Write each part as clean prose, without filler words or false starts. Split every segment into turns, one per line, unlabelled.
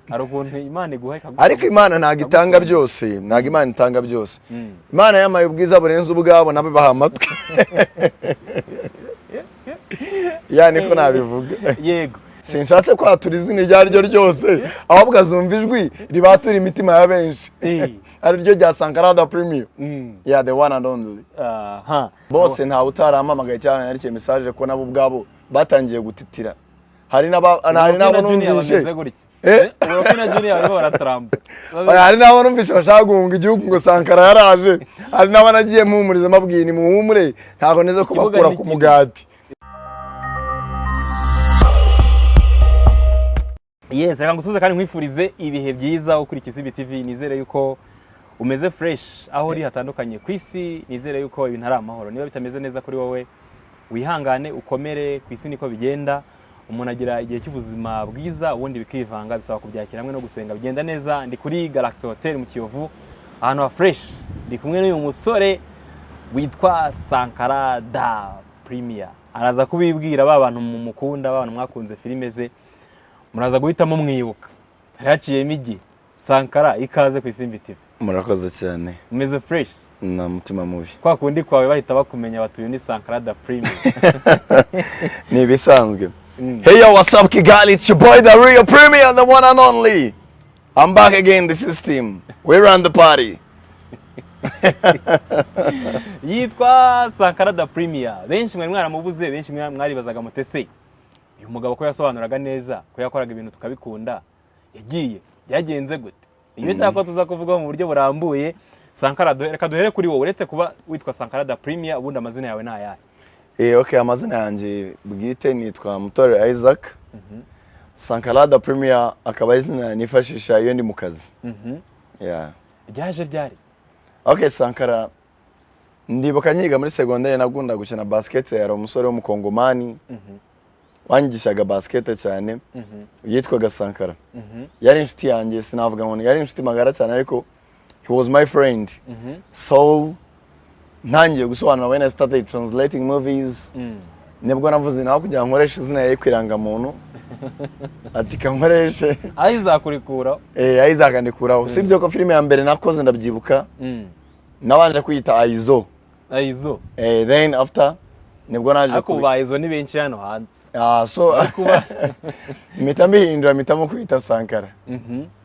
hari ukuntu Imana iguha
ariko Imana ntago itanga byose, ntago Imana itanga byose. Imana yamaye ubwiza burenze ubwabo nabo baha amatwi. Yani ko nabivuga.
Yego.
Sinshatse kwatura izina iryo ari ryo ryose, ahubwo azumva ijwi ribatura imitima ya benshi. Ari ryo rya Sankara da Premier. Yeah, the one and only. Bose nta utaramamagaye cyane yarikiye message ko nabo ubwabo batangiye gutitira. Hari nabo numvise.
Urokina Junior barimo baratramba.
Hari nabo numvise bashaka guhunga igihugu ngo Sankara yaraje. Hari nabo nagiye muhumurize mabwiye ni muhumure ntago neze kubakura ku mugati.
Yes, reka ngusuze kandi nkwifurize ibihe byiza ukurikiza ibi TV. Nizere yuko umeze fresh aho uri hatandukanye ku isi. Nizere yuko ibintu ari amahoro. Niba bitameze neza kuri wowe wihangane ukomere, ku isi niko bigenda. Umuntu agira igihe cy'ubuzima bwiza ubundi bikivanga, bisaba kubyakira hamwe no gusenga bigenda neza. Ndi kuri Galaxy Hotel mu Kiyovu ahantu ha fresh. Ndi kumwe n'uyu musore witwa Sankara da Premier. Araza kubibwira abantu mumukunda, abantu mwakunze filime ze. Muraza guhitamo mwibuka. Haraciyemo igihe. Sankara ikaze ku Isimbi TV.
Murakoze cyane.
Umeze fresh.
Na mutima mubi.
Kwa kundi kwawe bahita bakumenya batuye ni Sankara da Premier.
Ni bisanzwe. Hey yo, what's up Kigali? It's your boy the real Premier, the one and only. I'm back again, this is Team. We run the party.
Yitwa Sankara da Premier. Benshi mwari mwaramubuze, benshi mwaribazaga mutese. Uyu mugabo ko yasobanuraga neza, ko yakoraga ibintu tukabikunda. Yagiye, byagenze gute? Iyo cyako tuza kuvuga mu buryo burambuye. Sankara reka duhere kuri wowe uretse kuba witwa Sankara da Premier, ubundi amazina yawe ni ayahe?
Okay, amazina yanjye bwite nitwa Mutore Isaac. Sankara da Premier akaba izina nifashisha iyo ndi mu kazi. Yeah.
Ryaje ryari?
Okay, Sankara ndibuka nyiga muri secondaire nagunda gukina basket, yari umusore w'umukongomani. Wanyigishaga basket cyane. Yitwaga Sankara. Yari inshuti yanjye, sinavuga ngo yari inshuti magara cyane ariko he was my friend. So ntangiye gusobanura when I started translating movies. Nibwo navuze naho kugira nkoresha izina ye kwiranga muntu. Ati kankoreshe.
Ayizakurikura.
Ayizakandikuraho. Sibyo ko filime ya mbere nakoze ndabyibuka. Nabanje kwita Aizo.
Aizo.
Then after nibwo naje
akuba Aizo ni benshi hano hanze.
So mitambihindura mitamo kwita Sankara.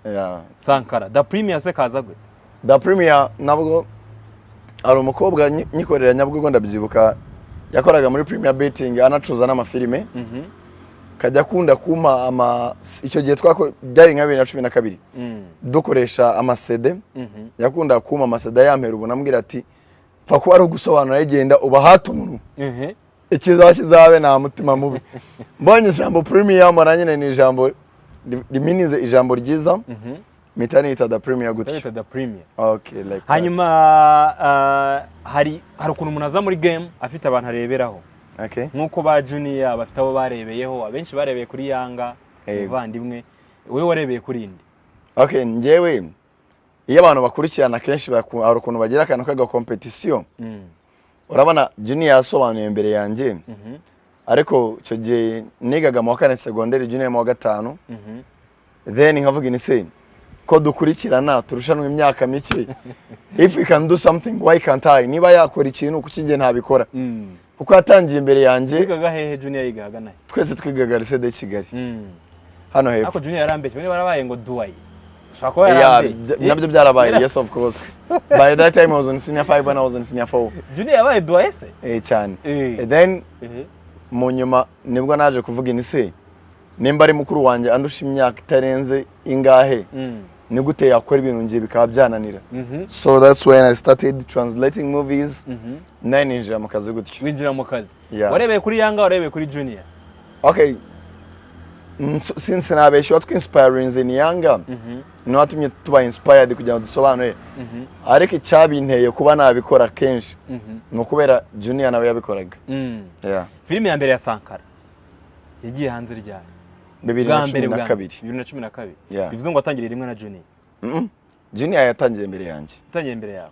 Yeah.
Sankara da Premier se kaza gute?
Da Premier nabwo ari umukobwa nyikorera Nyabugogo ndabyibuka yakoraga muri Premier Betting anacuza n'amafilime. Kajya kunda kuma icyo gihe byari nka 2012 dukoresha amasede. Yakunda kuma amasede yampera ubu nambwira ati pfa kuba ari gusobanura yegenda ubahata umuntu. Ikizabe nta mutima mubi. Mbonye ijambo Premier maranye ni ijambo riminize ijambo ryiza. Mitani ita da Premier gutyo.
Ita da Premier.
Okay, like
hanyuma hari ukuntu umuntu aza muri game afite abantu areberaho.
Okay.
Nkuko ba Junior bafite abo barebeyeho, abenshi barebeye kuri Yanga, uvandimwe. Wewe warebeye kuri indi?
Okay, njewe iyo abantu bakurikirana kenshi hari ukuntu bagira akantu kaga competition. Urabona Junior yasobanuye imbere yanjye. Ariko cyo gihe nigaga mu kane secondaire, Junior mu gatanu. Then nkavuga ni se ko dukurikirana turushanwa imyaka mike. If we can do something, why can't I? Niba yakora ikintu kukinge ntabikora. Kuko yatangiye imbere yanjye.
Twigaga hehe Junior yigaga nahe?
Twese twigaga Lycée de Kigali. Hano hepfo.
Ako Junior yarambeshye bene barabaye ngo duwaye. Shako yarambeshye.
Nabyo byarabaye, yes of course. By that time I was in senior 5 and I was in senior 4.
Junior yabaye duwaye se?
Cyane. Then mu nyuma nibwo naje kuvuga ni se nimba ari mukuru wanjye andusha imyaka itarenze ingahe. Ni gute yakora ibintu ngiye bikaba byananira. So that's when I started translating movies. Ninjira mu kazi gutyo.
Winjira mu kazi. Warebeye kuri Yanga, warebeye kuri Junior?
Okay. Since nabeshye watwe inspiring in Yanga. No watumye tuba inspired kugira ngo dusobanure. Ariko cyabinteye kuba nabikora kenshi. No kubera Junior nawe yabikoraga. Yeah.
Filime ya mbere ya Sankara yagiye hanze ryari?
2012.
Bivuze ngo atangiriye rimwe na Junior.
Junior yatangiye imbere yanjye.
Yatangiye imbere yawe?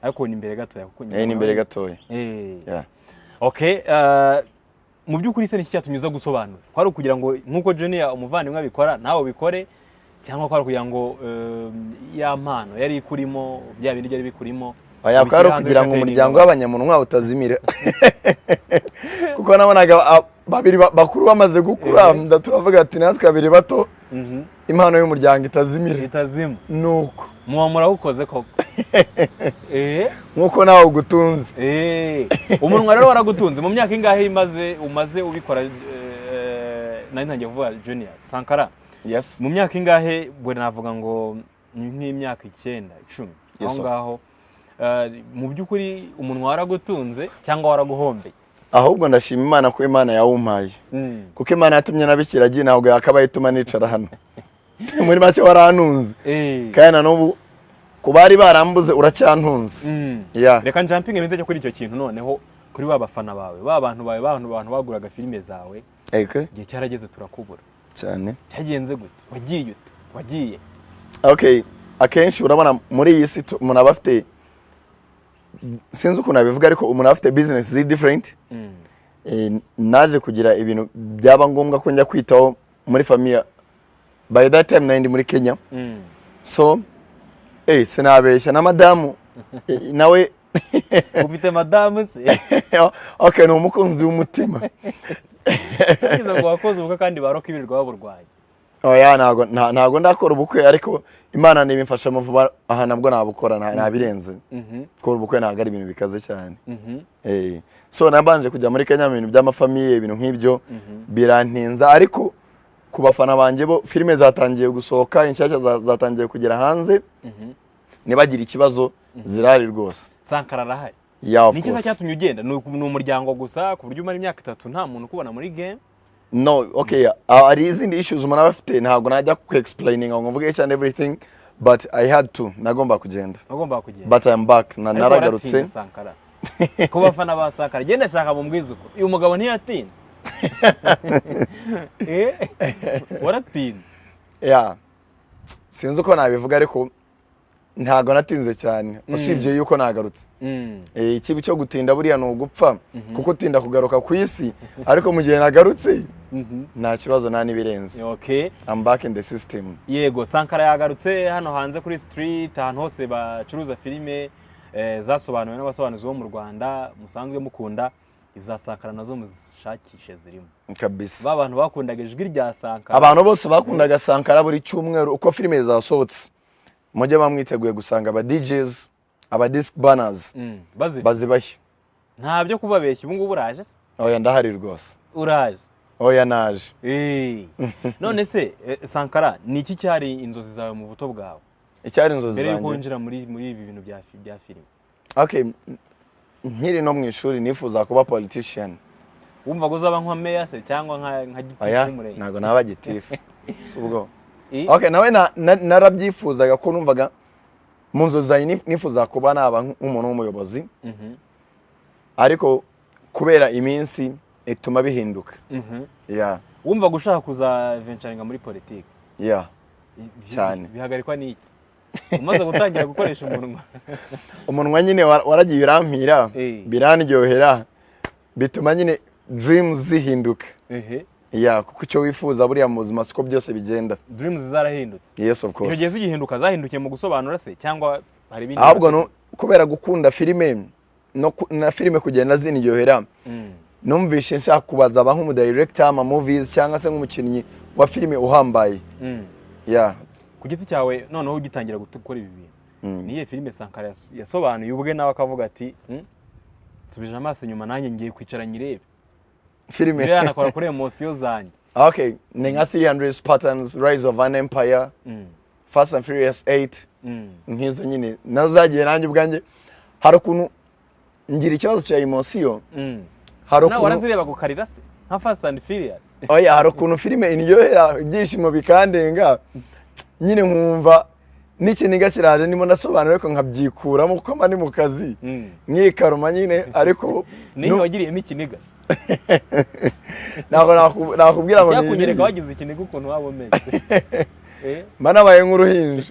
Ariko
ni imbere gato yakuko.
Ni imbere gato. Yeah.
Okay, mu by'ukuri se n'iki cyatumye uza gusobanura kwari ukugira ngo nk'uko Junior umuvandimwe abikora nawe ubikore cyangwa kwari kugira ngo ya mpano yari ikurimo bya bindi byari bikurimo
kwari kugira ngo umuryango w'abanyamunwa utazimira kuko nabonaga babiri bakuru bamaze gukura turavuga ati natwe babiri bato impano y'umuryango itazima nuko
muba murawukoze koko
nk'uko nawe ugutunze
umunwa rero waragutunze mu myaka ingahe umaze ubikora nari ntangiye kuvuga Junior Sankara mu myaka ingahe bwe navuga ngo nk'imyaka 9 10 aho ngaho mu by'ukuri umunwa waragutunze cyangwa waraguhombeye
ahubwo ndashima Imana ko Imana yawumpaye kuko Imana yatumye nabikira agi ntabwo yakabaye ituma nicara hano muri make warantunze kandi na n'ubu ku bari barambuze uracyantunze
reka njampinge nite kuri icyo kintu noneho kuri ba bafana bawe ba bantu baguraga filime zawe igihe cyarageze turakubura
cyane
cyagenze gute wagiye
akenshi urabona muri iyi si umuntu aba afite sinzi ukuntu nabivuga ariko umuntu afite business zi different naje kugira ibintu byaba ngombwa ko njya kwitaho muri famille by that time nandi muri Kenya so sinabeshya na madamu nawe
ufite madamu se
ni umukunzi w'umutima
kiza ngo wakoze ubukwe kandi baroka ibirirwa baburwaye
ntago ndakora ubukwe ariko Imana nibimfasha mu vuba aha nabwo nabukora nabirenze gukora ubukwe ntago ari ibintu bikaze cyane so nabanje kujya muri Kenya mu bintu by'amafamiye ibintu nk'ibyo birantinza ariko ku bafana banje bo filime zatangiye gusohoka inshyashya zatangiye kugera hanze nibagira ikibazo zirari rwose
Sankara arahari
niki
cyatumye ugenda ni umuryango gusa ku buryo umara imyaka 3 nta muntu kubona muri game
no ari izindi issues umuntu abafite ntago najya ku explaining ngo mvuge each and everything but I had to nagomba kugenda but I'm back naragarutse
Sankara ko bafana ba Sankara genda shaka mu mbwizuko uyu mugabo ntiyatinze waratinze
sinzi uko nabivuga ariko ntago natinze cyane usibye yuko nagarutse ikibi cyo gutinda buriya no gupfa kuko utinda kugaruka ku isi ariko mu gihe nagarutse nta kibazo nta nibirenze I'm back in the system
yego Sankara yagarutse hano hanze kuri street ahantu hose bacuruza filime zasobanuwe n'abasobanuzi bo mu Rwanda musanzwe mukunda iza Sankara nazo muzishakishe zirimo
kabisa
babantu bakundaga ijwi rya Sankara
abantu bose bakundaga Sankara buri cyumweru uko filime zasohotse mujye bamwiteguye gusanga aba DJs aba disc banners bazibahe
nta byo kubabeshya ubu ngubu uraje
ndahari rwose
uraje
naje
none se Sankara ni iki cyari inzozi zawe mu buto bwawe
icyari inzozi
zanjye mbere yo kwinjira muri ibi bintu bya
filime nkiri no mu ishuri nifuza kuba politician
wumva ngo uzaba nka mayor se cyangwa nka gitifu y'umurenge
ntago naba gitifu subwo nawe narabyifuzaga ko numvaga mu nzozi zanjye nifuza kuba naba nk'umuntu w'umuyobozi ariko kubera iminsi ituma bihinduka
wumva gushaka kuza venturinga muri politiki
cyane
bihagarikwa n'iki umaze gutangira gukoresha
umunwa nyine waragiye urampira birandyohera bituma nyine dreams zihinduka kuko icyo wifuza buriya mu buzima siko byose bigenda
dreams zarahindutse
yes of course
icyo gihe zihinduka zahindukiye mu gusobanura se cyangwa hari ibindi
ahubwo kubera gukunda filime na filime kugenda zindyohera numvishe nshaka kubaza aba nk'umu director ama movies cyangwa se nk'umukinnyi wa filime uhambaye
ku giti cyawe noneho ugitangira gukora ibi bintu niye filime Sankara yasobanuye ubwe nawe akavuga ati tubije amaso inyuma nanjye ngiye kwicara nyirebe
filime
yanakora kuri emotion zanjye
ni nka 300 Spartans Rise of an Empire Fast and Furious 8 nkizo nyine nazagiye nanjye ubwanjye hari ukuntu ngira ikibazo cya emotion
hari ukuntu warazireba gukarira se nka Fast and Furious
hari ukuntu filime indyohera ibyishimo bikandenga nyine nkumva n'ikiniga kiraje ndimo nasobanura ko nkabyikuramo kuko mba ni mu kazi nkikaruma nyine ariko
niyo wagiriyemo ikiniga
nakubwira ngo
cyakunyereka wagize ikiniga ukuntu waba umeze
nabaye nk'uruhinja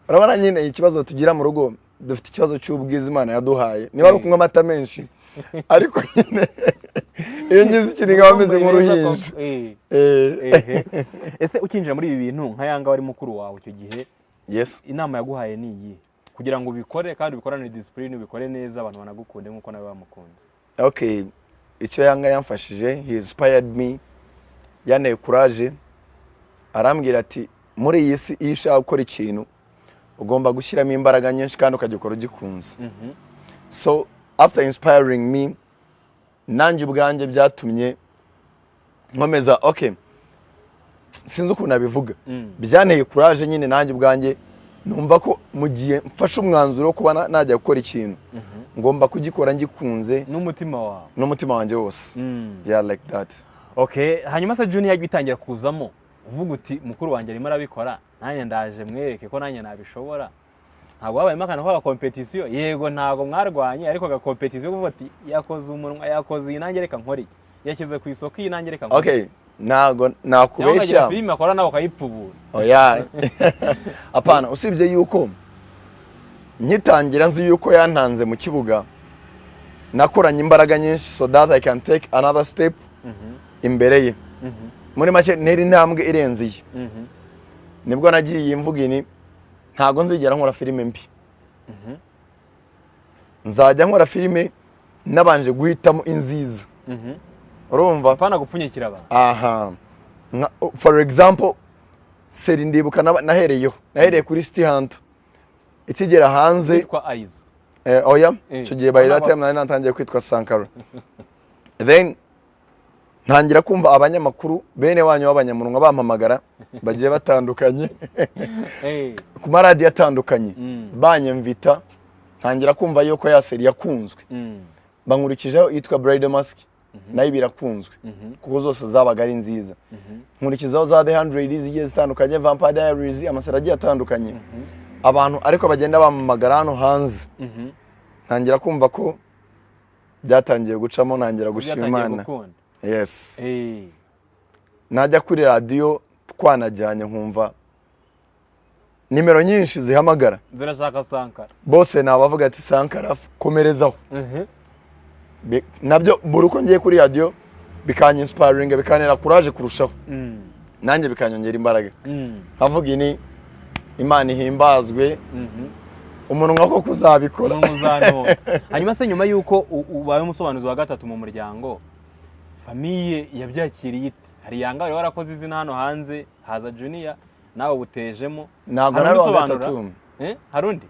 urabona nyine ikibazo tugira mu rugo dufite ikibazo cy'ubwiza Imana yaduhaye niba ari ukunywa amata menshi ariko nyine iyo ngize ikintu nkaba meze nk'uruhinja.
Ese ukinjira muri ibi bintu nka Yanga wari mukuru wawe icyo gihe,
yes,
inama yaguhaye ni iyi kugira ngo ubikore kandi ubikorane discipline, ubikore neza abantu banagukunde nk'uko nawe bamukunze?
Okay, icyo Yanga yamfashije, he inspired me, yanteye courage, arambwira ati muri iyi si iyo ushaka gukora ikintu ugomba gushyiramo imbaraga nyinshi kandi ukagikora ugikunze. So after inspiring me, nanjye ubwanjye byatumye nkomeza, okay, sinzi ukuntu nabivuga, byanteye courage nyine nanjye ubwanjye numva ko mu gihe mfashe umwanzuro kuba najya gukora ikintu ngomba kugikora ngikunze n'umutima wanjye wose. Yeah, like that.
Okay, hanyuma se Junior yagitangira kuzamo uvuga uti mukuru wanjye arimo arabikora, nanjye ndaje mwereke ko nanjye nabishobora. Ntabwo wabaye makana ko competition, yego ntabwo mwarwanye, ariko ga competition kuvuga ati yakoze umunwa, yakoze iyi nanjye reka nkore iki, yashyize ku isoko iyi nanjye reka nkore.
Okay, ntago nakubeshya
filime akora nawe ukayipfubura.
Oya, apana, usibye yuko nyitangira nzi yuko yantanze mu kibuga, nakoranye imbaraga nyinshi so that I can take another step imbere ye. Muri make neri ntambwe irenze iyi. Nibwo nagiye mvuga ini ntago nzigera nkora filime mbi. Nzajya nkora filime nabanje guhitamo inziza. Urumva?
Apana gupfunyikira abantu.
Aha. For example, seri ndibuka nahereye kuri City Hunter. Ikigera hanze
yitwa Aizo.
Oya, icyo gihe by that time nari natangiye kwitwa Sankara. Then ntangira kumva abanyamakuru bene wanyu b'abanyamunwa bampamagara bagiye batandukanye ku maradiyo atandukanye banyemvita, ntangira kumva yuko ya seri yakunzwe. Bankurikijeho yitwa Bride Mask, nayo birakunzwe kuko zose zabaga ari nziza. Nkurikizaho za The 100 zigiye zitandukanye, Vampire Diaries, amaseri agiye atandukanye. Abantu ariko bagenda bampamagara hano hanze, ntangira kumva ko byatangiye gucamo, ntangira gushima Imana. Yes. Najya kuri radio twanajyanye nkumva nimero nyinshi zihamagara
zirashaka Sankara,
bose nabavuga ati Sankara komerezaho. Nabyo buruko ngiye kuri radio bikanya inspiring, bikanera courage kurushaho, nanjye bikanyongera imbaraga. Avuga ini Imana ihimbazwe, umunwa ko kuzabikora.
Hanyuma se nyuma yuko ubaye umusobanuzi wa gatatu mu muryango, famiye yabyakiriye ite? Hari Yanga wari warakoze izina hano hanze, haza Junior nawe ubutejemo.
Ntabwo nari wa gatatu.
Harundi?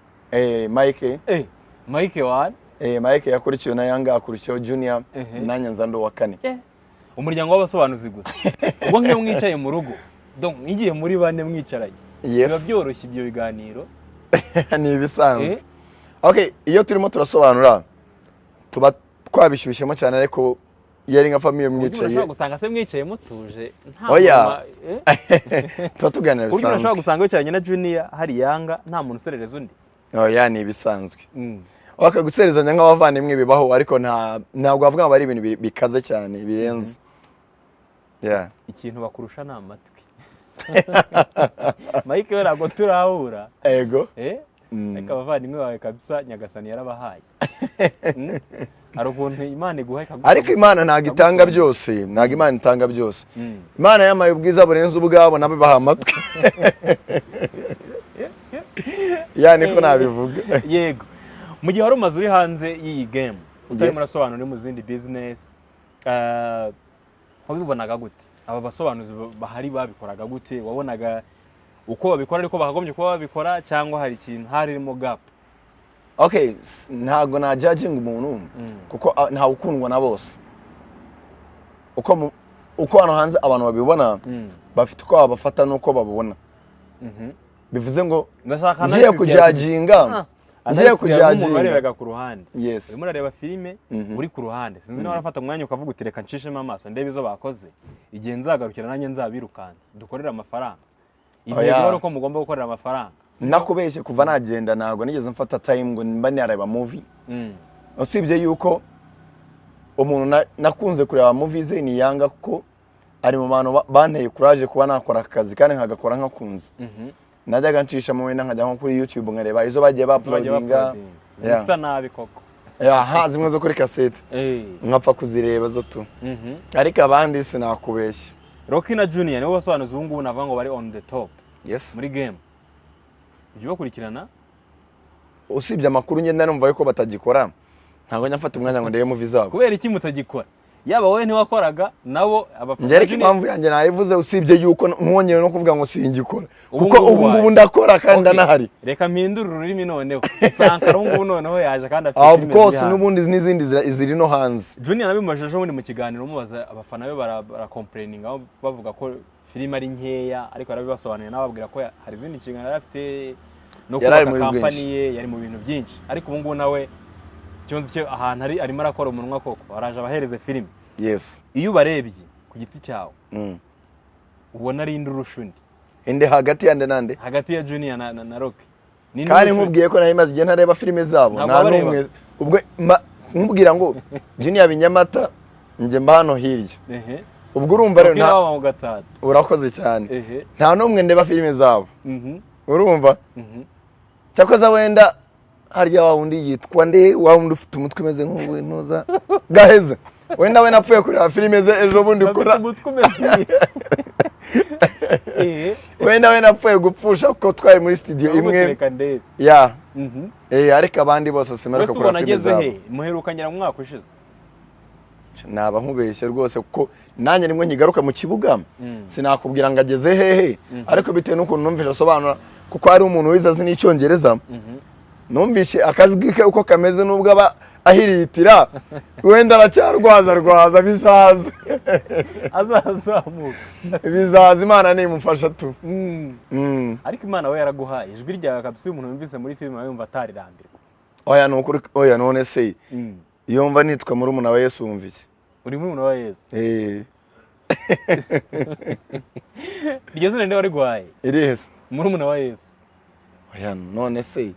Mike.
Mike wa?
Mike yakurikiwe na Yanga, akurikiyeho Junior, nanjye nza ndo wa kane.
Umuryango w'abasobanuzi gusa. Ubwo nk'iyo mwicaye mu rugo, donc ngiye muri bane mwicaranye, biba byoroshye ibyo biganiro?
Ni ibisanzwe. Okay, iyo turimo turasobanura tuba twabishyushyemo cyane, ariko yari nka famiye mwicaye.
Ushobora gusanga se mwicaye mutuje nta
oya tuba tuganira bisanzwe.
Ushobora gusanga wicaranye na Junior hari Yanga nta muntu userereza undi.
Oya, ni ibisanzwe. Wakaguserezanya nk'abavandimwe bibaho, ariko ntabwo bavuga ngo ari ibintu bikaze cyane birenze. Yeah.
Ikintu bakurusha ni amatwi. Mike we ntabwo turahura.
Ego.
Ariko abavandimwe bawe kabisa Nyagasani yarabahaye. Hari ukuntu Imana iguha ikaguha.
Ariko Imana ntabwo itanga byose, ntabwo Imana itanga byose. Imana yamaye ubwiza burenze ubwabo nabo baha amatwi. Yani ko nabivuga.
Yego. Mu gihe wari umaze uri hanze y'iyi game, utari murasobanura mu zindi business, wabibonaga gute? Aba basobanuzi bahari babikoraga gute? Wabonaga uko babikora ariko bakagombye kuba babikora, cyangwa hari ikintu harimo gap?
Okay, ntago na judging umuntu kuko nta ukundwa na bose. Uko hano hanze abantu babibona bafite uko babafata nuko babibona. Bivuze ngo ngiye kujudginga, ngiye kujudginga
barebaga ku ruhande.
Yes.
Urimo urareba filime uri ku ruhande, sinzi niba warafata umwanya ukavuga uti reka nshishemo amaso ndebe izo bakoze, igihe nzagarukira nanjye nzabirukanze dukorera amafaranga. Intego uko mugomba gukorera amafaranga.
Nakubeshye kuva nagenda ntago nigeze mfata time ngo mba nareba movie. Usibye yuko umuntu nakunze kureba movies ni Yanga, kuko ari mu bantu banteye courage kuba nakora akazi kandi nkagakora nkakunze. Najyaga ncisha mu wenda nkajya nko kuri YouTube nkareba izo bagiye ba uploadinga.
Zisa nabi koko.
aha zimwe zo kuri cassette nkapfa kuzireba zo tu ariko abandi sinakubeshya.
Rocky na Junior nibo basobanuza ubu ngubu navuga ngo bari on the top
Yes.
muri game. Ujye bakurikirana
usibye amakuru ngenda numva yuko batagikora ntabwo nyafata umwanya ngo ndebe movie zabo.
kubera iki mutagikora? Yaba wowe ntiwakoraga nabo
Njye reka impamvu yanjye nayivuze usibye yuko mwongeye no kuvuga ngo singikora kuko ubu ngubu ndakora kandi ndanahari.
Reka mpindure ururimi noneho. Sankara ubu ngubu noneho yaje kandi afite
of course n'ubundi n'izindi ziri no hanze.
Junior nabimubajeje ubundi mu kiganiro umubaza abafana be bara bavuga ko filime ari nkeya ariko arabibasobanurira nababwira ko hari izindi nshingano yari afite no kubaka company ye yari mu bintu byinshi ariko ubu ngubu nawe cyonze cyo ahantu arimo arakora umunwa koko araje abahereze filime.
Yes.
Iyo barebye ku giti cyawe ubona ari indurushundi
inde hagati yande nande
hagati ya Junior na Rocky.
Kandi nkubwiye ko nahimaze igihe ntareba filime zabo nta numwe ubwo nkubwira ngo Junior Binyamata nje mba hano hirya. Ubwo urumva rero urakoze cyane nta numwe ndeba filime zabo urumva cyakoza wenda harya wa wundi yitwa nde wa wundi ufite umutwe umeze nk'uwe ntuza gaheze wenda we napfuye kureba filime ze ejo bundi ukora wenda we napfuye gupfusha kuko twari muri studio imwe ya ariko abandi bose simeruka kureba filime zabo.
Muheruka ngira mu mwaka ushize
naba nkubeshye rwose kuko nanjye rimwe nkigaruka mu kibuga sinakubwira ngo ageze hehe ariko bitewe n'ukuntu numvisha asobanura kuko hari umuntu wize azi n'icyongereza numvishe akajwi ke uko kameze nubwo aba ahiritira wenda aracyarwaza bizaza
azazamuka
bizaza Imana nimufasha tu.
Ariko Imana we yaraguhaye ijwi ryawe kabisa umuntu yumvise muri filime yumva atarirambirwa.
Oya nukuri oya none se yumva nitwa muri umuntu wa Yesu wumvise
uri muri umuntu wa Yesu iryo zina nde wari guhaye
irihese
muri umuntu wa Yesu.
Oya none se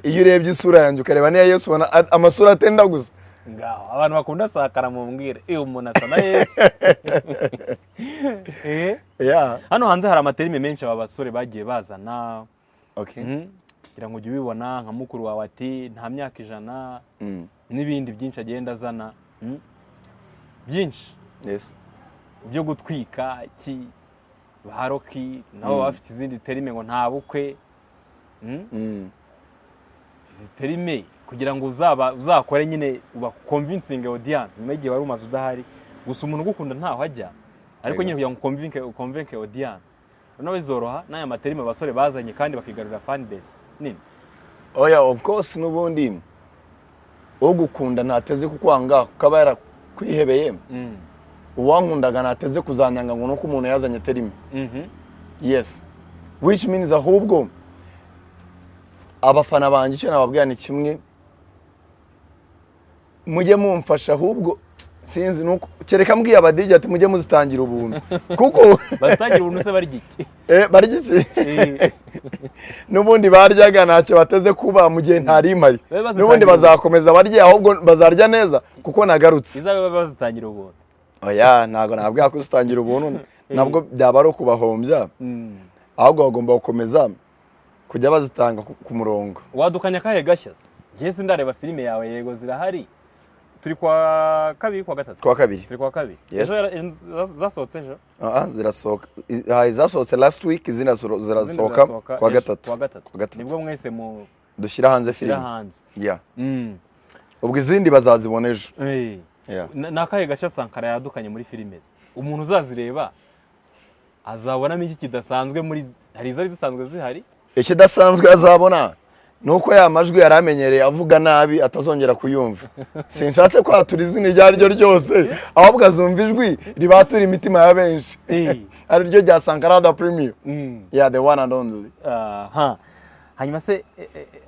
iyo urebye isura yanjye ukareba niya Yesu ubona amasura atenda gusa
ngaho abantu bakunda Sakara mu mbwire umuntu asa na Yesu. Hano hanze hari amaterime menshi aba basore bagiye bazana kugira ngo ujye ubibona nka mukuru wawe ati nta myaka 100 n'ibindi byinshi agenda azana byinshi byo gutwika iki ba Rocky nabo bafite izindi terime ngo nta bukwe terime kugira ngo uzakore nyine uba convincing audience nyuma y'igihe wari umaze udahari gusa umuntu ugukunda ntaho ajya ariko nyine kugira ngo convince audience nawe bizoroha n'aya materime abasore bazanye kandi bakigarura fan base nini.
Oya of course n'ubundi ugukunda ntateze kukwanga ukaba yarakwihebeye uwankundaga ntateze kuzanyanga ngo nuko umuntu yazanye terime. Yes, which means ahubwo abafana banje cyo nababwira ni kimwe mujye mumfasha ahubwo sinzi nuko kereka mbwiye abadije ati mujye muzitangira ubuntu kuko
batangira ubuntu se bari giki
barigiki nubundi baryaga ntacyo bateze kuba mu gihe ntari mari nubundi bazakomeza barye ahubwo bazarya neza kuko nagarutse
izabe bazitangira ubuntu.
Oya ntago nabwiye ko uzitangira ubuntu nabwo byaba ari kubahombya ahubwo bagomba gukomeza kujya bazitanga ku murongo.
Wadukanya kahe gashyaza ngiye sindareba filime yawe yego zirahari turi kwa kabiri kwa gatatu
kwa kabiri
turi kwa kabiri zasohotse ejo
zirasohoka zasohotse last week zirasohoka kwa gatatu
nibwo mwese mu
dushyira hanze filime ubwo izindi bazazibona ejo.
Nakahe gashya Sankara yadukanye muri filime umuntu uzazireba azabonamo iki kidasanzwe muri hari izari zisanzwe zihari
ikidasanzwe azabona nuko ya majwi yaramenyereye avuga nabi atazongera kuyumva. Sinshatse kwatura izina ryo ryose ahubwo azumva ijwi ribatura imitima ya benshi ari ryo rya Sankara da Premium the one and only.
Hanyuma se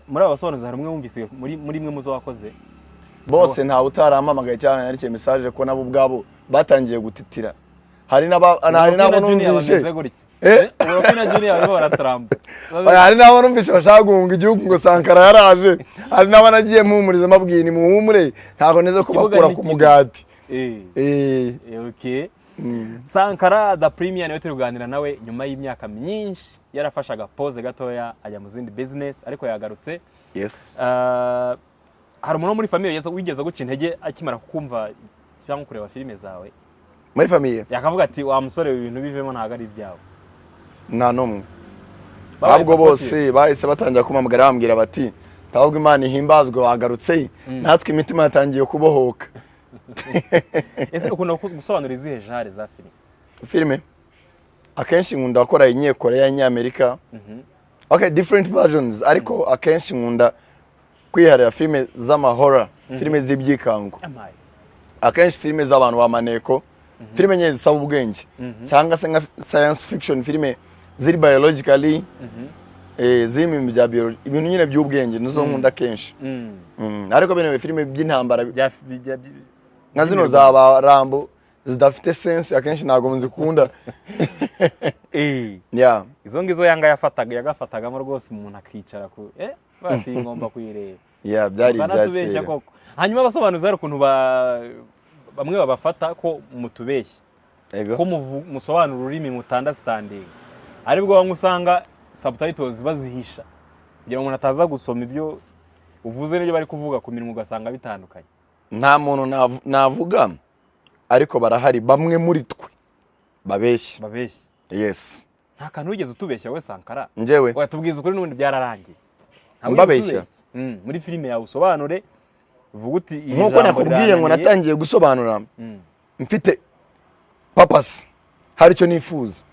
muri abasobanuza hari umwe wumvise muri mwe muzo wakoze
bose nta utaramamagaye cyane yarike message ko nabo ubwabo batangiye gutitira hari nabo numvise
urabona Junior barimo baratramba
hari nabo numvise bashaka guhunga igihugu ngo Sankara yaraje hari nabo nagiye mpumuriza mabwiye ni muhumure ntago neze kubakura ku mugati.
Okay. Sankara da Premium niwe turuganira nawe nyuma y'imyaka myinshi yarafashaga pause gatoya ajya mu zindi business ariko yagarutse. hari umuntu muri famille wigeze guca intege akimara kukumva cyangwa kureba filime zawe
muri famille
yakavuga ati wa musore ibintu bivemo ntago ari ibyawe?
nta n'umwe, ahubwo bose bahise batangira kumamagara bambwira bati ahubwo Imana ihimbazwe wagarutse natwe imitima yatangiye kubohoka.
Ese ukunda gusobanura izihe genre za
filime? Akenshi nkunda gukora inyekoreya y'Amerika, okay, different versions, ariko akenshi nkunda kwiharira filime z'amahora, filime z'ibyikango, akenshi filime z'abantu bamaneko, filime nye zisaba ubwenge, cyangwa se nka science fiction, filime ziri biologically, zirimo ibintu nyine by'ubwenge nizo nkunda kenshi. Ariko bene filime by'intambara nka zino za Rambo zidafite sense akenshi ntago nzikunda. Yeah,
izo ngizo Yanga yagafatagamo rwose umuntu akicara ku bati ngomba kuyireba.
Yeah, byari byatse.
Hanyuma abasobanuzi hari ukuntu bamwe babafata ko mutubeshye, ko musobanura ururimi mutandastanding, aribwo bamwe usanga subtitles bazihisha kugira ngo umuntu ataza gusoma ibyo uvuze n'ibyo bari kuvuga ku minwa ugasanga bitandukanye.
Nta muntu navuga, ariko barahari bamwe muri twe babeshye. Yes.
Nta kantu wigeze utubeshya we Sankara?
Njyewe
oya tubwiza ukuri n'ubundi byararangiye.
Mbabeshya
muri filime yawe usobanure uvuga uti
nkuko nakubwiye ngo natangiye gusobanura mfite purpose, hari icyo nifuza.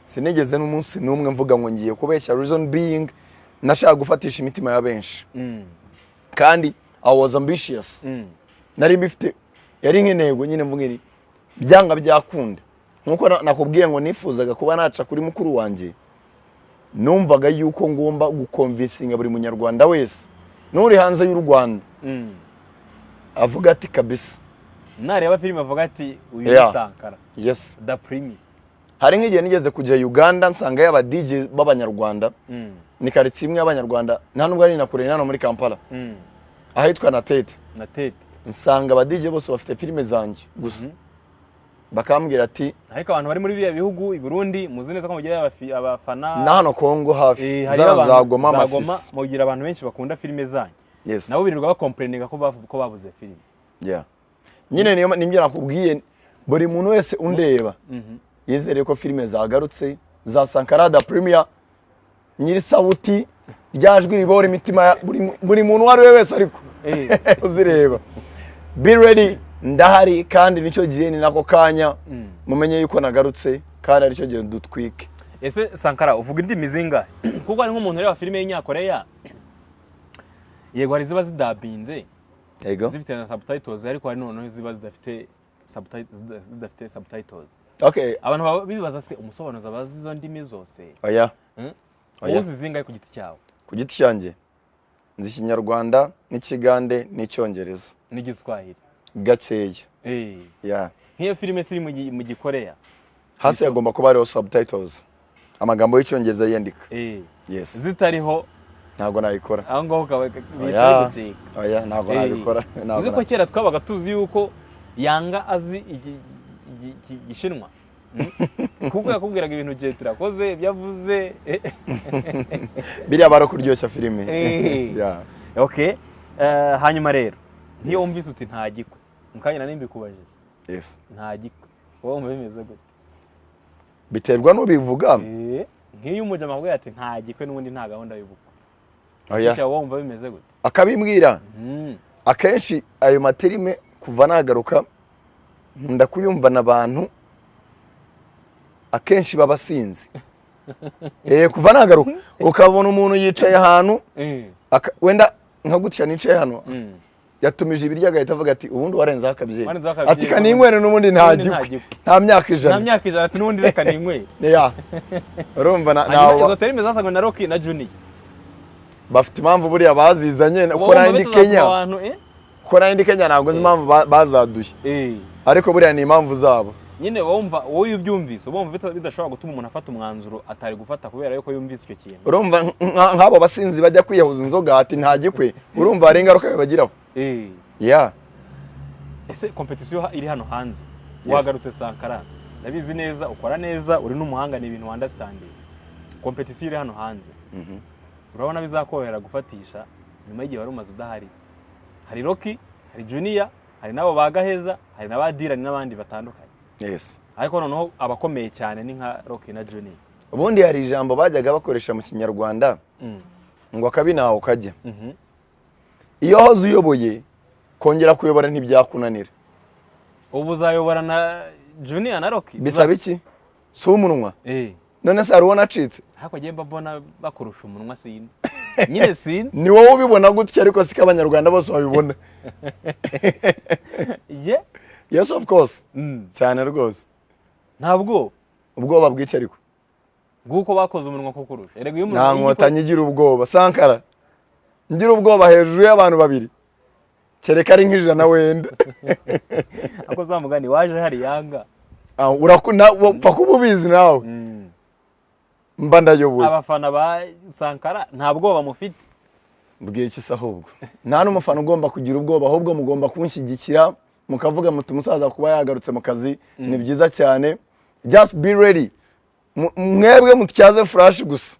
Sinigeze n'umunsi n'umwe mvuga ngo ngiye kubeshya. Reason being nashaka gufatisha imitima ya benshi, kandi I was ambitious. Nari mbifite, yari nk'intego nyine mvuga ni byanga byakunda. Nkuko nakubwiye ngo nifuzaga kuba naca kuri mukuru wanjye, numvaga yuko ngomba guconvincinga buri munyarwanda wese n'uri hanze y'u Rwanda avuga ati kabisa,
nareba filime avuga ati uyu ni Sankara.
Yes,
the premier.
Hari nk'igihe nigeze kujya Uganda nsanga y'aba DJ b'abanyarwanda, ni quartier imwe y'abanyarwanda, nta nubwo ari nakure hano muri Kampala, ahitwa na Tete. Nsanga aba DJ bose bafite filime zanjye gusa. Bakambwira ati
ariko abantu bari muri biya bihugu i Burundi muzi neza ko mugira abafana
na hano Kongo hafi za Goma Masisi,
mugira abantu benshi bakunda filime zanyu.
Yes.
Nabo birirwa bakomplaininga ko babuze filime.
Yeah. Nyine niyo nakubwiye buri muntu wese undeba yizere ko filime zagarutse za Sankara the Premier, nyiri sauti ryajwi ribora imitima buri muntu wari wese ariko uzireba. Be ready, ndahari kandi nicyo gihe ni nako kanya mumenye yuko nagarutse kandi aricyo gihe dutwike.
Ese Sankara uvuga indimi zingahe? Kuko ari nk'umuntu reba filime y'Inyakoreya, yego hari ziba zidabinze,
yego
zifite na subtitles, ariko hari noneho ziba zidafite subtitles.
Okay,
abantu bibaza se umusobanuzi abazi izo ndimi zose?
Oya.
Uzi zingahe ku giti cyawe?
Ku giti cyanjye nzi Kinyarwanda n'Ikigande n'Icyongereza
n'Igiswahili
gakeya. Yeah.
Nk'iyo filime siri mu Gikoreya
hasi yagomba kuba hariho subtitles, amagambo y'Icyongereza yandika. Yes.
Zitariho
ntago nayikora.
Aho ngaho bita gucika.
Oya, ntago nabikora.
Uzi ko kera twabaga tuzi yuko Yanga azi Igishinwa, kuko yakubwiraga ibintu je turakoze byavuze
biriya baro kuryoshya filime.
Yeah. Okay. Hanyuma rero ntiyo wumvise uti nta gikwe mukanya na nimbi kubaje.
Yes.
Nta gikwe wowe mubimeze gute?
Biterwa n'ubivuga.
Nk'iyo umujama avuga ati nta gikwe n'ubundi nta gahunda y'ubukwe.
Oya.
Icyo wowe umva bimeze gute?
Akabimbwira. Akenshi ayo materime kuva nagaruka nkunda kuyumva n'abantu akenshi babasinzi. Kuva nagaruka ukabona umuntu yicaye ahantu wenda nka gutya nicaye hano yatumije ibiryo agahita avuga ati ubundi warenza akabyeye ati kaninywere n'ubundi nta myaka ijana
ati n'ubundi reka ninywere.
Yeah, urumva
nawo izo terime zasangwa na Rocky na Junior
bafite impamvu buriya bazizanye ukora indi Kenya. Ukora indi Kenya ntabwo nzi impamvu bazaduye, ariko buriya ni impamvu zabo.
Nyine wowe ubyumvise ubumva bidashobora gutuma umuntu afata umwanzuro atari gufata kubera yuko yumvise icyo kintu.
Urumva nk'abo basinzi bajya kwiyahuza inzoga ati nta gikwe, urumva hari ingaruka bibagiraho. Yeah.
Ese competition iri hano hanze wagarutse Sankara, ndabizi neza ukora neza, uri n'umuhanga, ni ibintu understanding. Competition iri hano hanze urabona bizakorohera gufatisha nyuma y'igihe wari umaze udahari? hari Rocky, hari Junior, hari nabo ba Gaheza, hari na ba Dylan n'abandi batandukanye.
Yes.
Ariko noneho abakomeye cyane ni nka Rocky na Junior.
Ubundi hari ijambo bajyaga bakoresha mu Kinyarwanda ngo akabi naho kajya. Iyo hoze uyoboye kongera kuyobora ntibyakunanira.
Ubu uzayobora na Junior na Rocky.
Bisaba iki? Si umunwa. None se hari uwo nacitse?
Hako giye mbona bakurusha umunwa sinzi. Nyine sinzi.
Ni wowe ubibona gutya ariko sika abanyarwanda bose babibona.
Yeah.
Yes of course. Cyane rwose.
Ntabwo
ubwoba bw'icyo ariko.
Nguko bakoze umunwa ko kurusha. Erega iyo
nta nkotanyi igira ubwoba. Sankara. Ngira ubwoba hejuru y'abantu babiri. Kereka ari nk'ijana wenda.
Ako zamugani waje hari yanga.
Urakunda upfa kububizi nawe. Mba ndayoboye.
Abafana ba Sankara nta bwoba mufite.
Mbwiye iki se ahubwo? Nta n'umufana ugomba kugira ubwoba ahubwo mugomba kunshyigikira mukavuga muti umusaza kuba yagarutse mu kazi ni byiza cyane. Just be ready. Mwebwe mutyaze flash gusa.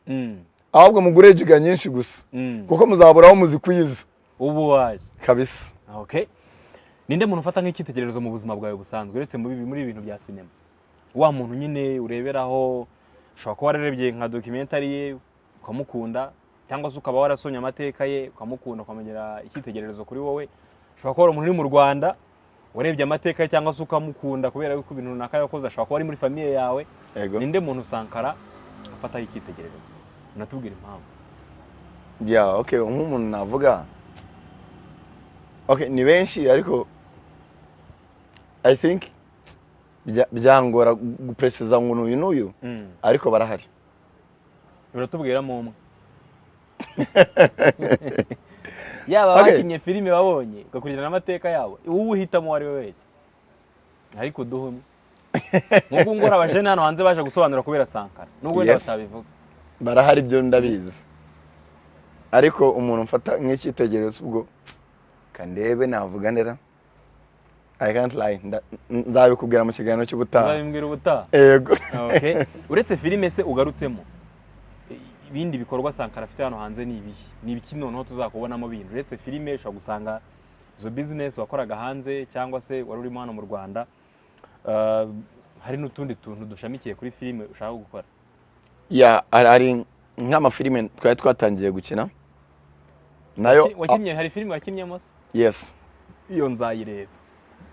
Ahubwo mugure jiga nyinshi gusa. Kuko muzaburaho muzikwiza.
Ubu waje.
Kabisa.
Okay. Ninde muntu ufata nk'ikitegererezo mu buzima bwawe busanzwe uretse muri ibintu bya sinema? Wa muntu nyine ureberaho ushobora kuba wararebye nka documentary ye ukamukunda cyangwa se ukaba warasomye amateka ye ukamukunda ukamenya ikitegererezo kuri wowe. Ushobora kuba umuntu uri mu Rwanda warebye amateka ye cyangwa se ukamukunda kubera yuko ibintu runaka yakoze. Ashobora kuba ari muri famille yawe. Ninde muntu Sankara afata ikitegererezo? Unatubwira impamvu?
Yeah, okay, nk'umuntu navuga. Okay, ni benshi ariko I think byangora gupreciza ngo uyu n'uyu ariko barahari.
Uratubwira mu umwe. Yaba bakinye filime babonye ugakurikirana amateka yabo ubu uhitamo wari wese. Ariko duhumye. Nubwo ngora abajene hano hanze baje gusobanura kubera Sankara. Nubwo batabivuga.
Barahari byo ndabizi. Ariko umuntu mfata nk'ikitegererezo ubwo kandebe navuga nera. I can't lie. Nzabikubwira mu kiganiro cy'ubutaha.
Nzabimbwira ubutaha.
Yego.
Okay. Uretse filime se ugarutsemo ibindi bikorwa Sankara afite hano hanze ni ibihe? Ni ibiki noneho tuzakubonamo bintu? Uretse filime ushobora gusanga izo business wakoraga hanze cyangwa se wari urimo hano mu Rwanda. Hari n'utundi tuntu dushamikiye kuri filime ushaka gukora?
Yeah, ari nk'amafilime twari twatangiye gukina. Nayo
wakinnye hari filime wakinnyemo se?
Yes.
Iyo nzayireba.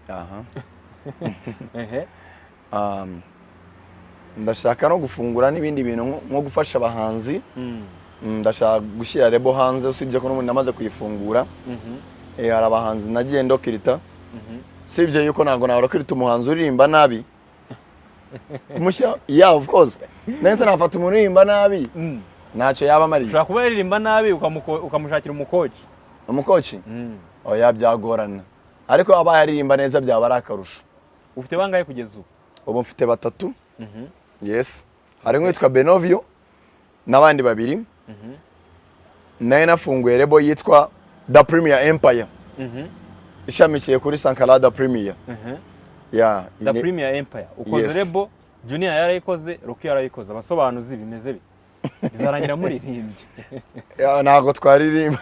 Aha. Ndashaka no gufungura n'ibindi bintu nko gufasha abahanzi. Ndashaka gushyira rebo hanze usibye ko n'umuntu namaze kuyifungura. Hari abahanzi nagiye ndokirita. Sibye yuko ntago nabarokirita umuhanzi uririmba nabi. Kumushyira, yeah of course. Nese nafata umuntu uririmba nabi. Ntacyo yaba amariye.
Ushaka kuba yaririmba nabi ukamushakira umukoci.
Umukoci? Oya byagorana. Ariko abaye aririmba neza byaba ari akarusho.
Ufite bangaye kugeza ubu?
Ubu mfite batatu. Yes. Hari nk'uwitwa Benovio n'abandi babiri. Naye nafunguye rebo yitwa The Premier Empire. Ishamikiye kuri Sankara The Premier. Yeah.
The Premier Empire. Ukoze rebo, Junior yarayikoze, Rocky yarayikoze. Abasobanuzi bimeze bite? Bizarangira muri rimbye.
Ntago twaririmba.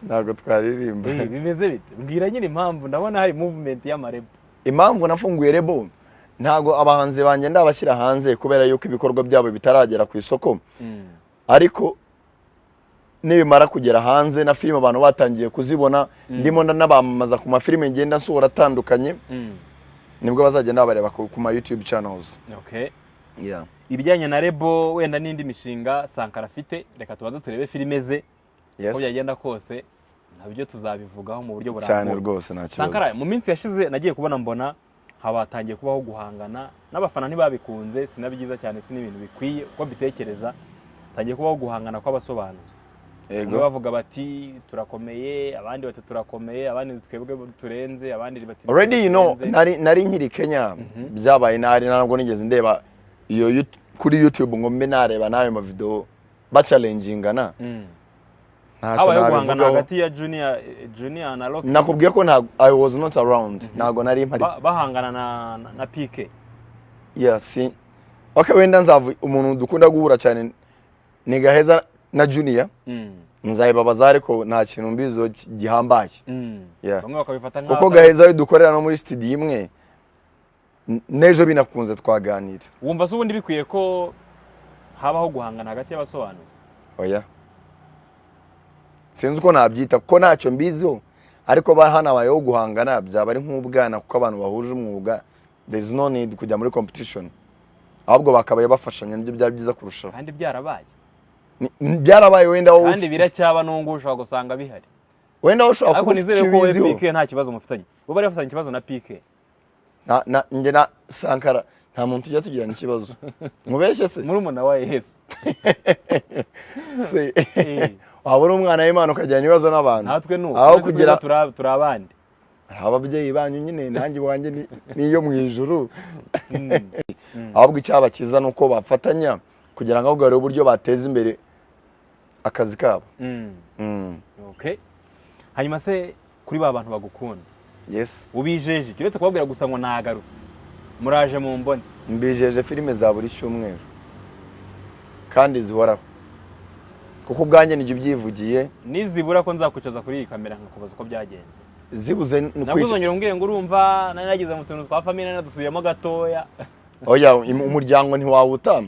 Ntago twaririmba.
Bimeze bite? Mbwira nyine impamvu ndabona hari movement y'amarebo.
Impamvu nafunguye rebo ntago abahanzi banjye ndabashyira hanze kubera yuko ibikorwa byabo bitaragera ku isoko. Ariko nibimara kugera hanze na filime abantu batangiye kuzibona ndimo nabamamaza ku mafilime ngenda nsura atandukanye. Nibwo bazagenda bareba ku ma YouTube channels.
Okay.
Yeah.
Ibijyanye na rebo wenda n'indi mishinga Sankara afite reka tubaze turebe filime ze.
Yes.
Ko yagenda kose nabyo tuzabivugaho mu buryo
burambuye. Cyane rwose nta kibazo.
Sankara mu minsi yashize nagiye kubona mbona habatangiye kubaho guhangana n'abafana ntibabikunze sinabyiza cyane sinibintu bikwiye uko bitekereza tangiye kubaho guhangana kw'abasobanuzi. Yego. Bavuga bati turakomeye abandi bati turakomeye abandi twebwe turenze abandi bati
already you know nari nkiri Kenya byabaye nari ntabwo nigeze ndeba iyo kuri YouTube ngo mbe nareba nayo ma video ba challengingana.
Aba guhangana hagati ya Junior na Rocky.
Nakubwiye ko I was not around. Ntago nari mpari.
Bahangana na PK.
Yes. Okay, wenda nzavu umuntu dukunda guhura cyane ni Gaheza na Junior. nzayibabaza ariko nta kintu mbizo gihambaye. Yeah.
bamwe bakabifata nkaho
kuko gaheza aho dukorera no muri studio imwe n'ejo binakunze twaganira.
wumva se ubundi bikwiye ko habaho guhangana hagati y'abasobanuzi?
Oya, sinzi uko nabyita kuko ntacyo mbiziho, ariko hanabayeho guhangana byaba ari nk'ubwana kuko abantu bahuje umwuga, there is no need kujya muri competition, ahubwo bakabaye bafashanya, nibyo byaba byiza kurushaho.
kandi byarabaye
byarabaye wenda wowe
kandi biracyaba n'ubwo ushobora gusanga bihari,
wenda wowe ushobora
ariko
kuba
nizere ko wowe PK nta kibazo mufitanye. bo bari bafitanye ikibazo na PK?
njye na Sankara nta muntu tujya tugirana ikibazo. Mubeshye se
murumuna wa Yesu
se waba uri umwana w'Imana ukajyana ibibazo n'abantu?
natwe
aho kugira
turi abandi,
ababyeyi banyu nyine nanjye wanjye niyo mu ijuru. Ahubwo icyaba cyiza nuko bafatanya kugira ngo ahubwo uburyo bateza imbere akazi kabo.
Okay, hanyuma se kuri ba bantu bagukunda,
yes,
ubijeje uretse kubabwira gusa ngo nagarutse muraje mu mbone?
Mbijeje filime za buri cyumweru kandi zihoraho, kuko ubwanjye nijye ubyivugiye.
Nizibura ko nzakwicaza kuri iyi kamera nkakubaza uko byagenze.
Zibuze
nabwo uzongera umbwire ngo urumva nari nagize mu tuntu twa famille nadusubiyemo gatoya.
Oya, umuryango ntiwawutama.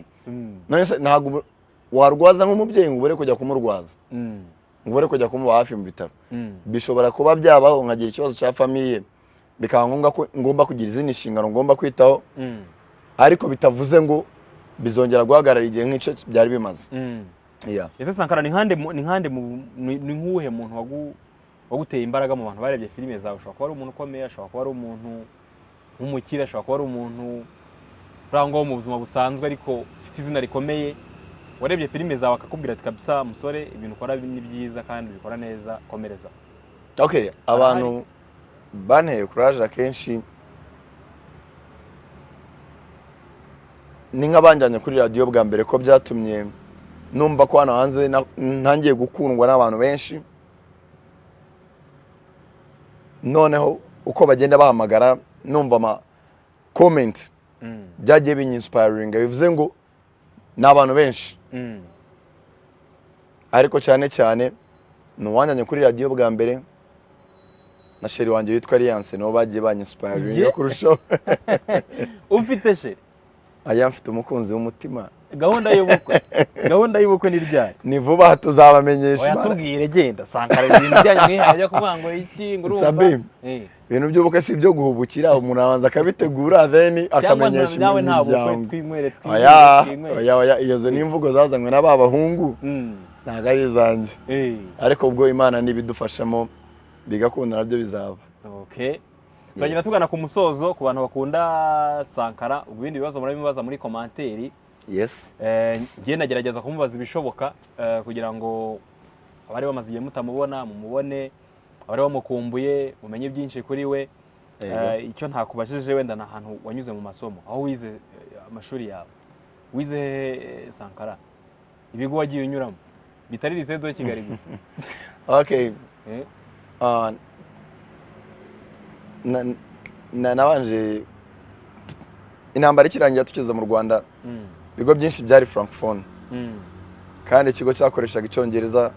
None se ntabwo warwaza nk'umubyeyi ngo ubure kujya kumurwaza, ngo ubure kujya kumuba hafi mu bitaro. Bishobora kuba byabaho nkagira ikibazo cya famille, bikaba ngombwa ko ngomba kugira izindi nshingano ngomba kwitaho, ariko bitavuze ngo bizongera guhagarara igihe nk'icyo byari bimaze.
Ese Sankara ni nk'uwuhe muntu waguteye imbaraga mu bantu barebye filime zawe? Ushobora kuba ari umuntu ukomeye, ashobora kuba ari umuntu nk'umukire, ashobora kuba ari umuntu urangwa mu buzima busanzwe ariko ufite izina rikomeye, warebye filime zawe akakubwira ati kabisa musore ibintu ukora ni byiza kandi ubikora neza, komereza.
Okay, abantu banteye courage akenshi ni nk'abanjyanye kuri radio bwa mbere, ko byatumye numva ko hano hanze ntangiye gukundwa n'abantu benshi. Noneho uko bagenda bahamagara numva ama comment byagiye binyiinspiring, bivuze ngo n'abantu benshi. Ariko cyane cyane nuwanjyanye kuri radio bwa mbere na sheri wanjye witwa Alliance, no bagiye banyinspiring kurushaho.
Ufite sheri?
Aya, mfite umukunzi w'umutima.
Gahunda y'ubukwe ni ryari? Ni
vuba tuzabamenyesha.
Oya tubwire, genda Sankara ibintu byanyu nk'ihajya kuvuga ngo iki ngo urumva. Ibintu by'ubukwe si byo guhubukira, umuntu abanza akabitegura then akamenyesha imiryango. Oya, izo ni imvugo zazanywe n'aba bahungu, ntabwo ari izanjye. Ariko ubwo Imana nibidufashamo bigakunda nabyo bizaba. Okay, tugenda tugana ku musozo. Ku bantu bakunda Sankara, ibindi bibazo murabimubaza muri komanteri.
Yes.
Ngiye nagerageza kumubaza ibishoboka kugira ngo abari bamaze igihe mutamubona mumubone, abari bamukumbuye mumenye byinshi kuri we. Icyo ntakubajije wenda na hantu wanyuze mu masomo, aho wize amashuri yawe, wize Sankara, ibigo wagiye unyuramo bitari lycée de Kigali gusa.
Okay. Nabanje intambara ikirangira tukeza mu Rwanda, bigo byinshi byari francophone, kandi ikigo cyakoreshaga icyongereza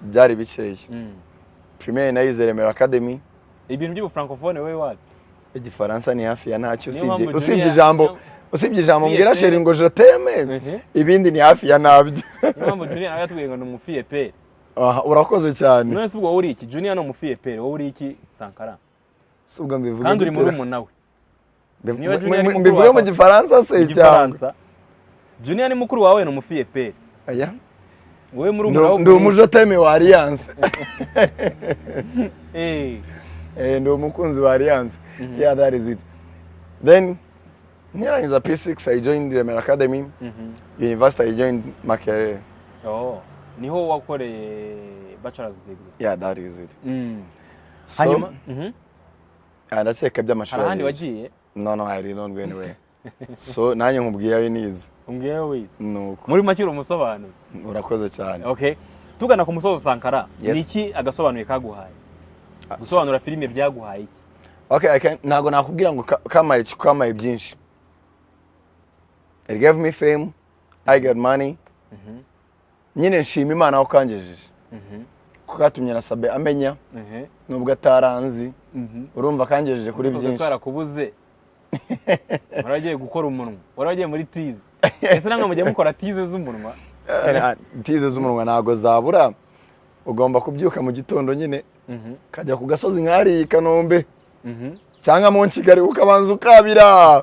byari bikeye. Primaire nayize Remera Academy.
Ibintu by'u francophone wewe wapi?
Igifaransa ni hafi ya ntacyo, usibye ijambo mbwira sheri ngo je t'aime, ibindi ni hafi ya nabyo.
Niyo Junior nawe yatubwiye ngo ni umufiye pe.
Urakoze cyane.
None se ubwo uri iki? Junior no umufiye pe, wowe uri iki Sankara?
Subwo mbivuga
kandi uri muri umuntu nawe.
Mbivuga mu Gifaransa se cyangwa?
Junior ni mukuru wawe no umufiye pe.
Aya.
Wowe muri umuntu wawe.
Ndi umujo teme wa Alliance. Ndi umukunzi wa Alliance. Yeah, that is it. Then ngirangiza P6 I joined Remera Academy. University I joined Makerere.
Oh, niho wakoreye bachelor's degree.
Yeah, that is it.
Hanyuma
ndakeka by'amashuri.
Ahandi wagiye?
No, I did not go anywhere. So nanjye nkubwiye ayo nize.
Umbwiye wize.
Nuko.
Muri makiro umusobanuzi.
Urakoze cyane.
Okay. Tugana ku musozo Sankara, niki agasobanuye kaguhaye? Gusobanura filime byaguhaye iki?
Okay, ntago nakubwira ngo kamaye byinshi. It gave me fame, I got money. Nyine nshima Imana aho kangejeje. ko katumye na Sabe amenya nubwo ataranzi urumva kangejeje kuri byinshi
twarakubuze waragiye gukora umunwa waragiye muri tize ese namwe mujye mukora tize z'umunwa
tize z'umunwa ntago zabura ugomba kubyuka mu gitondo nyine kajya ku gasozi nk'ari i Kanombe cyangwa mu Kigali ukabanza ukabira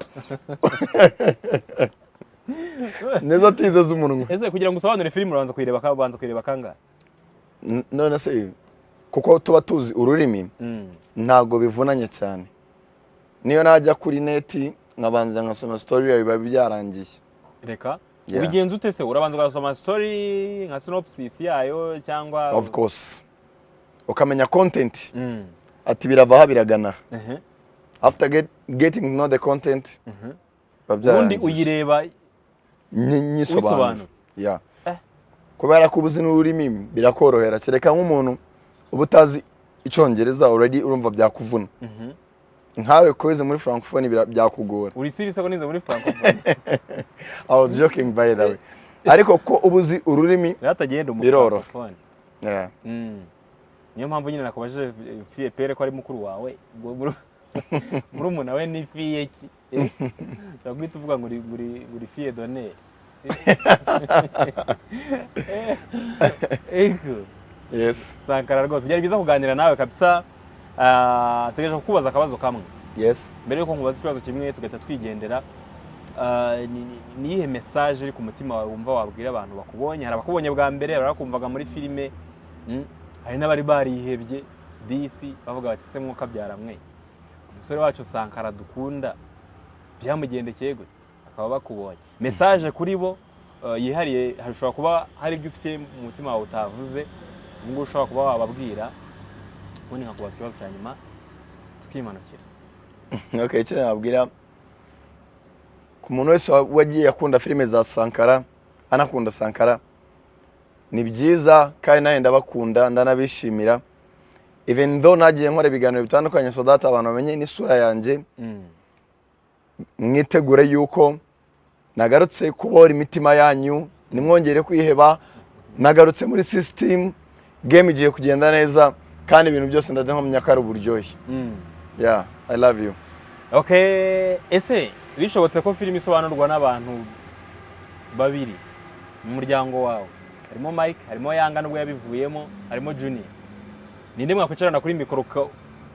nizo tize z'umunwa
ese kugira ngo usobanure filime uranza kuyireba kangahe
none se kuko tuba tuzi ururimi ntago bivunanye cyane niyo najya kuri neti nkabanza nkasoma story yawe biba byarangiye
reka ubigenza ute se urabanza ugasoma story nka synopsis yayo cyangwa
of course ukamenya content ati birava biragana after getting to know the content
ubundi uyireba
nyisobanura yeah kubera ko ubuzi n'ururimi birakorohera kereka nk'umuntu uba utazi icyongereza already urumva byakuvuna nkawe koze muri francophone byakugora
uri serious ko nize muri francophone
I was joking by the way ariko ko ubuzi ururimi
ratagenda mu francophone
yeah
niyo mpamvu nyine nakubajije fie pere ko ari mukuru wawe muri umuntu we ni fie ki ndagwita uvuga ngo uri fie donner
yes
Sankara rwose byari biza kuganira nawe kabisa nsegeje kukubaza akabazo kamwe
yes
mbere yuko nkubaza ikibazo kimwe tugahita twigendera niyihe message iri ku mutima wawe wumva wabwira abantu bakubonye hari abakubonye bwa mbere barakumvaga muri filime hari n'abari barihebye disi bavuga bati se mwuka byaramwe umusore wacu Sankara dukunda byamugendekeye gute akaba bakubonye message kuri bo yihariye hashobora kuba hari ibyo ufite mu mutima wawe utavuze ngo ushobora kuba wababwira ubundi nkakubaza ikibazo cya nyuma tukimanukira
okay cyane nabwira ku muntu wese wagiye akunda filime za Sankara anakunda Sankara ni byiza kandi nawe ndabakunda ndanabishimira even though nagiye nkora ibiganiro bitandukanye so that abantu bamenye n'isura yanjye mwitegure yuko nagarutse kubora imitima yanyu nimwongere kwiheba nagarutse muri system game igiye kugenda neza kandi ibintu byose ndaje nko munyakara uburyohe yeah I love you
okay ese bishobotse ko filime isobanurwa n'abantu babiri mu muryango wawe harimo Mike harimo Yanga nubwo yabivuyemo harimo Junior ninde mwakwicarana kuri mikoro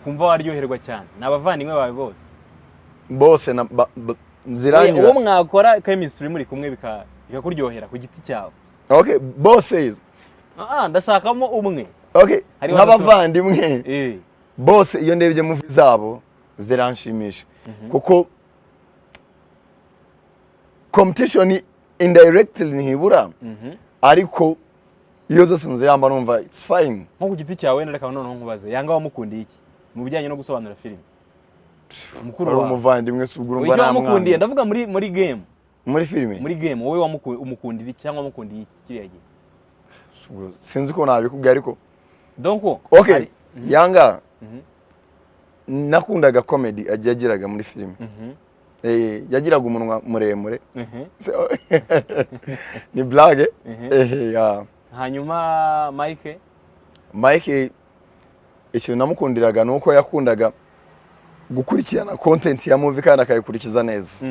kumva waryoherwa cyane nabavandimwe bawe bose
nziranyura
uwo mwakora chemistry muri kumwe bikakuryohera ku giti cyawe
okay bose
ndashakamo umwe
okay nk'abavandimwe bose iyo ndebye movie zabo ziranshimisha kuko competition indirectly ntibura ariko iyo zose nziramba numva it's fine
nko ku giti cyawe ndeka noneho nkubaze Yanga wamukundiye iki mu bijyanye no gusobanura filime
mukuru wa umuvandimwe subuguru mba
namukundiye ndavuga muri game
muri filime
muri game wowe umukundira iki cyangwa wamukundiye iki kiriya gihe
sinzi ko nabikubwiye ariko
donc
okay Yanga nakundaga comedy agiraga muri filime yagiraga umunwa muremure ni blague ya
hanyuma
Mike ikintu namukundiraga nuko yakundaga gukurikirana content ya movie kandi akayikurikiza neza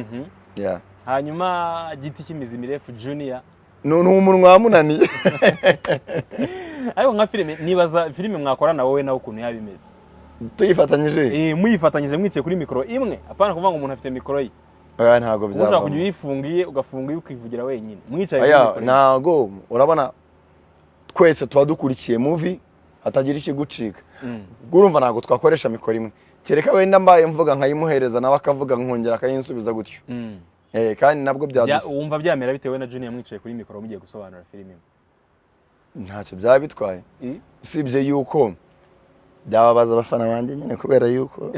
yeah
hanyuma giti cy'imizi mirefu Junior
n'umunwa munani
ariko nka filime nibaza filime mwakorana wowe nawe ukuntu yabimeze
tuyifatanyije
muyifatanyije mwicaye kuri mikoro imwe apana kuvuga ngo umuntu afite mikoro ye
ntago bizava
ushaka kujya uyifungiye ugafunga ukivugira wenyine mwicaye
ntago urabona twese tuba dukurikiye movie hatagira ikigucika urumva ntago twakoresha mikoro imwe kereka wenda mbaye mvuga nkayimuhereza nawe akavuga nkongera akayinsubiza gutyo kandi nabwo byadusa
wumva byamera bitewe na Junior mwicaye kuri mikoro mugiye gusobanura filime
ntacyo byaba bitwaye usibye yuko byababaza abafana banjye nyine kubera yuko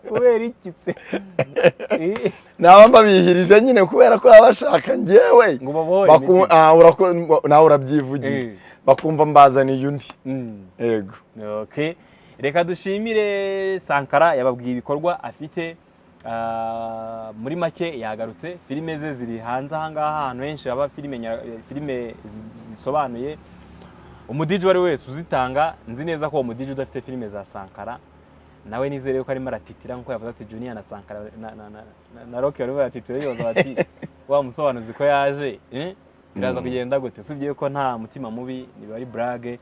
kubera iki se
naba mbabihirije nyine kubera ko abashaka njyewe nawe urabyivugiye bakumva mbazaniye undi yego
okay reka dushimire Sankara yababwiye ibikorwa afite muri make yagarutse, filime ze ziri hanze ahangaha ahantu henshi haba filime zisobanuye. Umudiji wari wese uzitanga, nzi neza ko uwo mudiji udafite filime za Sankara nawe nizere ko arimo aratitira nkuko yavuze ati Junior na Sankara na Rocky bari baratitira yoza bati wa musobanuzi ko yaje biraza kugenda gute, usibye ko nta mutima mubi, ni bari brage.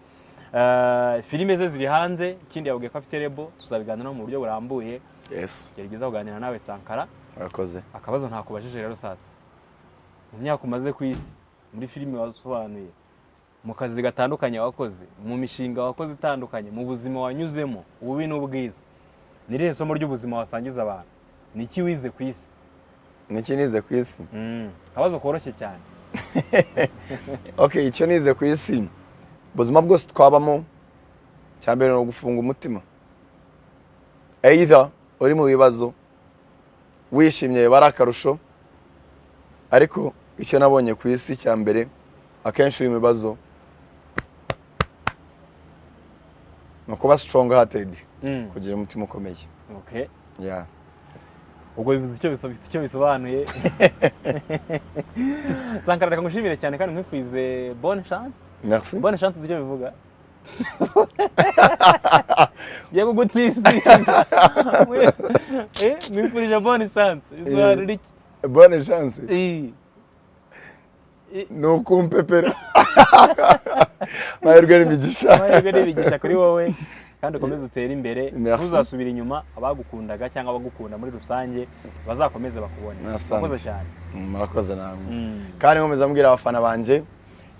Filime ze ziri hanze, ikindi yavuga ko afite rebo, tuzabiganira mu buryo burambuye.
Yes.
Gerageza kuganira nawe Sankara.
Murakoze.
Akabazo ntakubajije rero sasa. Mu myaka umaze ku isi, muri filime wasobanuye, mu kazi gatandukanye wakoze, mu mishinga wakoze itandukanye, mu buzima wanyuzemo, ububi n'ubwiza, ni irihe somo ry'ubuzima wasangiza abantu? Ni iki wize ku isi?
Ni iki nize ku isi?
Akabazo koroshye cyane.
Okay, icyo nize ku isi, ubuzima bwose twabamo, cyambere no gufunga umutima. Either uri mu bibazo, wishimye barakarusho, ariko icyo nabonye ku isi cyambere akenshi uri mu bibazo no kuba strong hearted, kugira umutima ukomeye.
Okay.
Yeah.
Ubwo bivuze icyo bisobanuye. Sankara, reka ngushimire cyane kandi nkwifurize bonne chance.
Merci.
Bonne chance icyo bivuga. Yego gutisinga. Mwifurije bonne chance. Bisobanura iki?
Bonne chance. Nukumpepera. Mahirwe n'imigisha.
Mahirwe n'imigisha kuri wowe kandi ukomeze utere imbere, ntuzasubira inyuma. Abagukundaga cyangwa abagukunda muri rusange bazakomeze bakubone. Murakoze cyane.
Murakoze namwe. Kandi nkomeza mbwira abafana banje,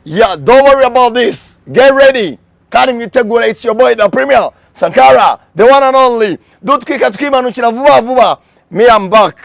yeah, don't worry about this, get ready. Kandi mwitegura, it's your boy the Premier Sankara, the one and only. Dutwika twimanukira vuba vuba. Me, I'm back.